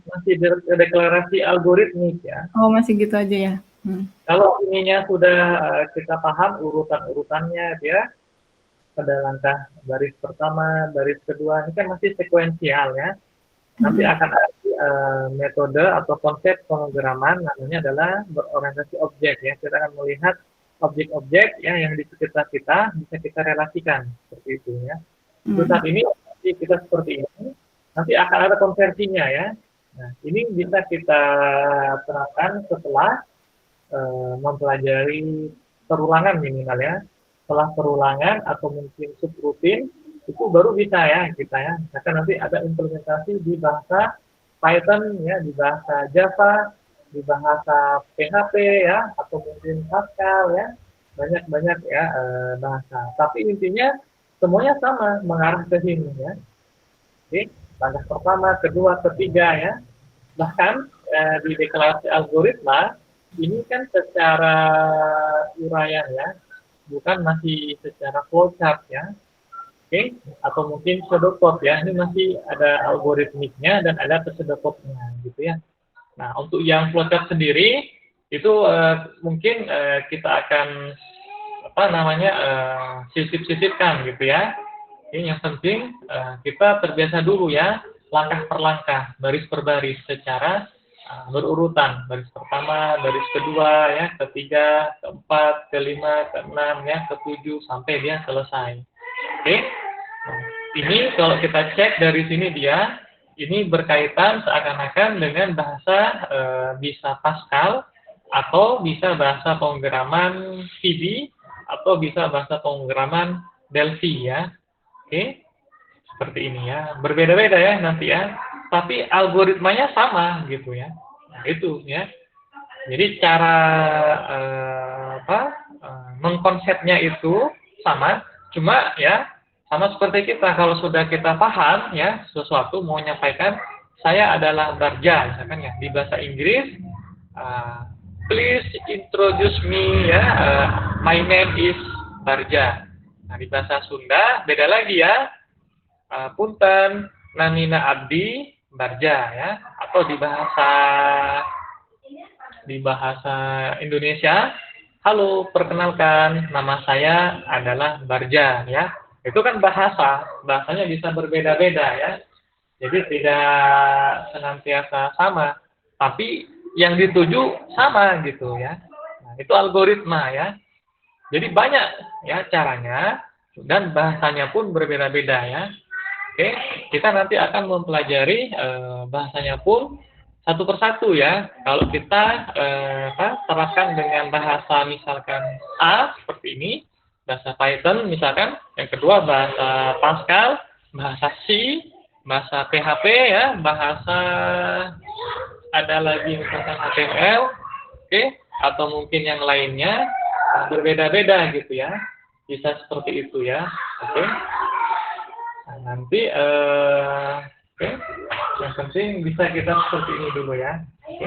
deklarasi algoritmik ya. Oh, masih gitu aja ya. Kalau ininya sudah kita paham urutan-urutannya ya, pada langkah baris pertama, baris kedua, ini kan masih sekuensial ya. Nanti akan ada metode atau konsep pemrograman, namanya adalah berorientasi objek ya. Kita akan melihat objek-objek ya yang di sekitar kita bisa kita relasikan seperti itu ya. Terus saat ini kita seperti ini, nanti akan ada konversinya ya. Nah, ini bisa kita terapkan setelah mempelajari perulangan minimal ya. Setelah perulangan atau mungkin subrutin, itu baru bisa ya kita ya. Misalkan nanti ada implementasi di bahasa Python ya, di bahasa Java, di bahasa PHP ya, atau mungkin Pascal ya, banyak ya bahasa. Tapi intinya semuanya sama, mengarah ke sini ya. Oke, langkah pertama, kedua, ketiga ya. Bahkan di deklarasi algoritma ini kan secara uraian ya, bukan masih secara flowchart ya. Oke, atau mungkin pseudocode ya. Ini masih ada algoritmiknya dan ada pseudocode-nya gitu ya. Nah, untuk yang flowchart sendiri itu mungkin kita akan apa namanya sisip-sisipkan gitu ya. Oke, yang penting kita terbiasa dulu ya, langkah per langkah, baris per baris secara berurutan. Baris pertama, baris kedua ya, ketiga, keempat, kelima, keenam ya, ketujuh sampai dia selesai. Oke. Nah, ini kalau kita cek dari sini dia ini berkaitan seakan-akan dengan bahasa bisa Pascal atau bisa bahasa pemrograman VB atau bisa bahasa pemrograman Delphi ya. Oke, seperti ini ya. Berbeda-beda ya nanti ya. Tapi algoritmanya sama gitu ya. Nah, itu ya. Jadi cara mengkonsepnya itu sama, cuma ya sama seperti kita, kalau sudah kita paham ya sesuatu mau menyampaikan saya adalah Barja misalkan ya di bahasa Inggris please introduce me ya my name is Barja. Nah di bahasa Sunda beda lagi ya punten namina abdi Barja ya, atau di bahasa Indonesia halo perkenalkan nama saya adalah Barja ya. Itu kan bahasanya bisa berbeda-beda ya. Jadi tidak senantiasa sama, tapi yang dituju sama gitu ya. Nah, itu algoritma ya. Jadi banyak ya caranya dan bahasanya pun berbeda-beda ya. Oke, kita nanti akan mempelajari bahasanya pun satu persatu ya. Kalau kita terapkan dengan bahasa misalkan A seperti ini, bahasa Python misalkan, yang kedua bahasa Pascal, bahasa C, bahasa PHP ya, bahasa ada lagi misalkan HTML, oke, atau mungkin yang lainnya berbeda-beda gitu ya, bisa seperti itu ya, oke. Nah, nanti oke, yang penting bisa kita seperti ini dulu ya, oke.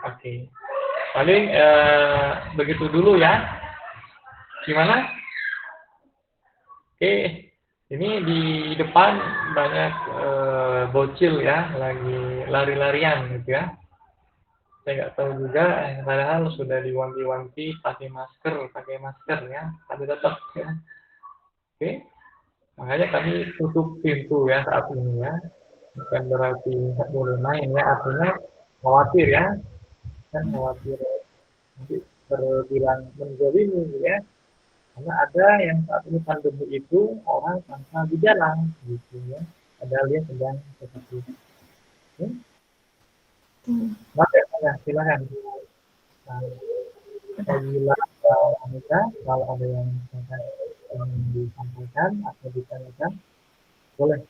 Oke. Paling begitu dulu ya. Gimana? Oke, ini di depan banyak bocil ya, lagi lari-larian gitu ya. Saya nggak tahu juga, padahal sudah diwanti-wanti pakai masker ya, tapi tetap ya. Oke, makanya kami tutup pintu ya saat ini ya. Bukan berarti nggak boleh main ya, artinya khawatir ya. Kan khawatir nanti terbilang menzalimi ya, karena ada yang saat ini pandemi itu orang tanpa gejala gitu ya, padahal dia sedang seperti itu. Ya, silakan. Apabila kalau ada yang misalkan yang disampaikan atau ditanyakan, boleh.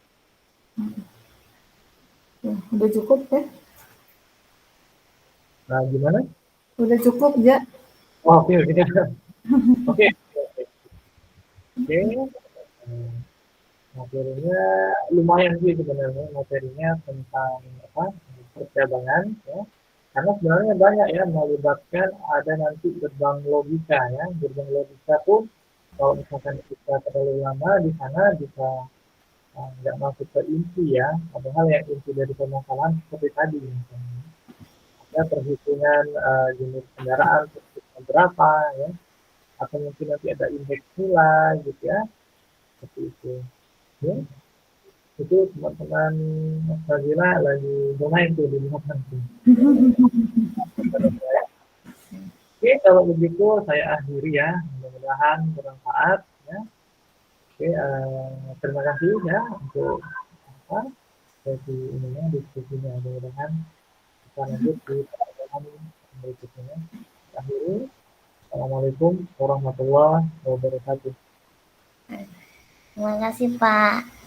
Ya, udah cukup ya? Nah, gimana? Udah cukup ya? Oh, oke. Oke. Materinya lumayan sih sebenarnya, materinya tentang perdagangan ya. Karena sebenarnya banyak ya melibatkan, ada nanti gerbang logika ya. Gerbang logika pun kalau misalkan kita terlalu lama di sana bisa nggak masuk ke inti ya. Padahal yang inti dari permasalahan seperti tadi misalnya. Ada perhitungan jenis kendaraan berapa ya, atau mungkin nanti ada indeks nilai gitu ya, seperti itu ya. Itu teman-teman Mas Fazila lagi bermain tuh di belakang tuh. Oke, kalau begitu saya akhiri ya, mudah-mudahan bermanfaat ya. Oke, terima kasih ya untuk sesi ininya, diskusinya, mudah-mudahan kita lanjut di pertemuan berikutnya. Akhiri, assalamualaikum warahmatullahi wabarakatuh. Terima kasih Pak.